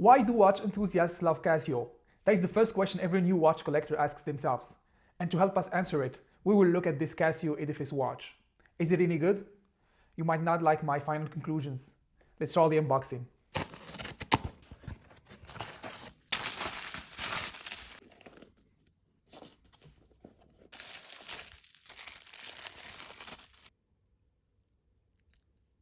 Why do watch enthusiasts love Casio? That is the first question every new watch collector asks themselves. And to help us answer it, we will look at this Casio Edifice watch. Is it any good? You might not like my final conclusions. Let's start the unboxing.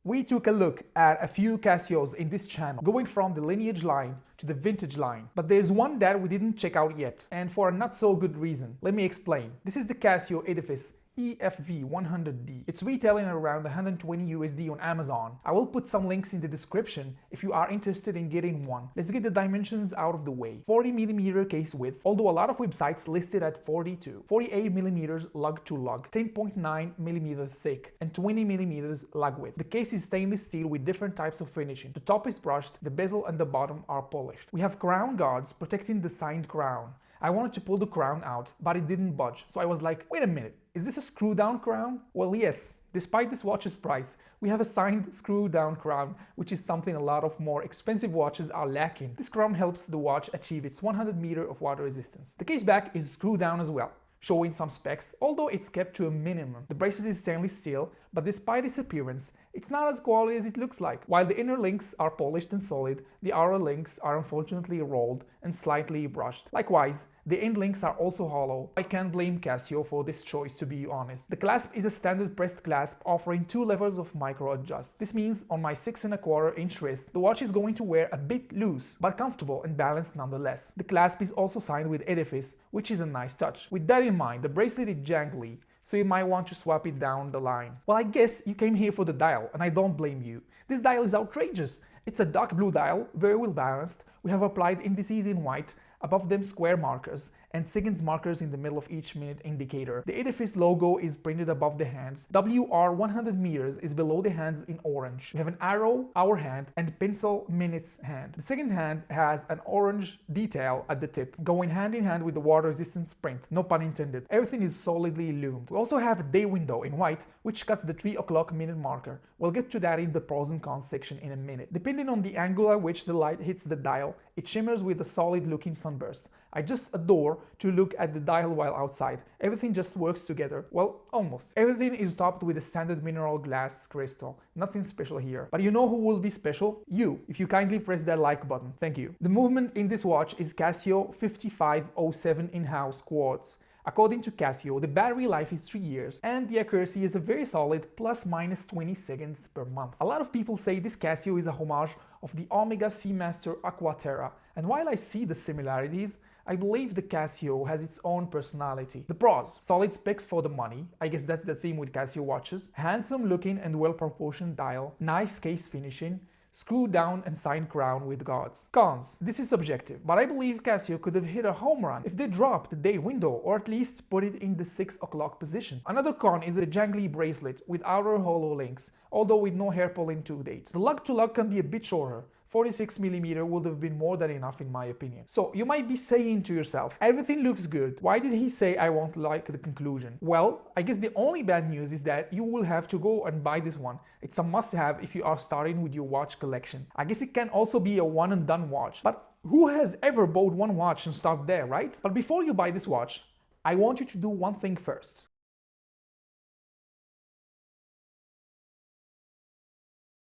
We took a look at a few Casios in this channel, going from the lineage line to the vintage line. But there's one that we didn't check out yet, and for a not so good reason. Let me explain. This is the Casio Edifice EFV-100D. It's retailing around 120 USD on Amazon. I will put some links in the description if you are interested in getting one. Let's get the dimensions out of the way. 40mm case width, although a lot of websites listed at 42. 48mm lug to lug, 10.9mm thick, and 20mm lug width. The case is stainless steel with different types of finishing. The top is brushed, the bezel and the bottom are polished. We have crown guards protecting the signed crown. I wanted to pull the crown out, but it didn't budge, so I was like, wait a minute, is this a screw-down crown? Well, yes, despite this watch's price, we have a signed screw-down crown, which is something a lot of more expensive watches are lacking. This crown helps the watch achieve its 100 meter of water resistance. The case back is screwed down as well, showing some specs, although it's kept to a minimum. The bracelet is stainless steel, but despite its appearance, it's not as quality as it looks like. While the inner links are polished and solid, the outer links are unfortunately rolled and slightly brushed. Likewise, the end links are also hollow. I can't blame Casio for this choice, to be honest. The clasp is a standard pressed clasp offering 2 levels of micro adjust. This means on my 6¼ wrist, the watch is going to wear a bit loose, but comfortable and balanced nonetheless. The clasp is also signed with Edifice, which is a nice touch. With that in mind, the bracelet is jangly, so you might want to swap it down the line. Well, I guess you came here for the dial, and I don't blame you. This dial is outrageous. It's a dark blue dial, very well balanced. We have applied indices in white, above them square markers, and seconds markers in the middle of each minute indicator. The Edifice logo is printed above the hands. WR 100 meters is below the hands in orange. We have an arrow, hour hand, and pencil minutes hand. The second hand has an orange detail at the tip, going hand in hand with the water resistance print, no pun intended. Everything is solidly loomed. We also have a day window in white, which cuts the 3 o'clock minute marker. We'll get to that in the pros and cons section in a minute. Depending on the angle at which the light hits the dial, it shimmers with a solid looking sunburst. I just adore to look at the dial while outside. Everything just works together. Well, almost. Everything is topped with a standard mineral glass crystal. Nothing special here. But you know who will be special? You, if you kindly press that like button. Thank you. The movement in this watch is Casio 5507 in-house quartz. According to Casio, the battery life is 3 years and the accuracy is a very solid ±20 seconds per month. A lot of people say this Casio is a homage of the Omega Seamaster Aquaterra, and while I see the similarities, I believe the Casio has its own personality. The pros: solid specs for the money, I guess that's the theme with Casio watches, handsome looking and well-proportioned dial, nice case finishing, screw down and signed crown with guards. Cons: this is subjective, but I believe Casio could have hit a home run if they dropped the day window or at least put it in the 6 o'clock position. Another con is a jangly bracelet with outer hollow links, although with no hair pulling to date. The lug to lug can be a bit shorter. 46mm would have been more than enough in my opinion. So you might be saying to yourself, everything looks good, why did he say I won't like the conclusion? Well, I guess the only bad news is that you will have to go and buy this one. It's a must-have if you are starting with your watch collection. I guess it can also be a one and done watch, but who has ever bought one watch and stopped there, right? But before you buy this watch, I want you to do one thing first.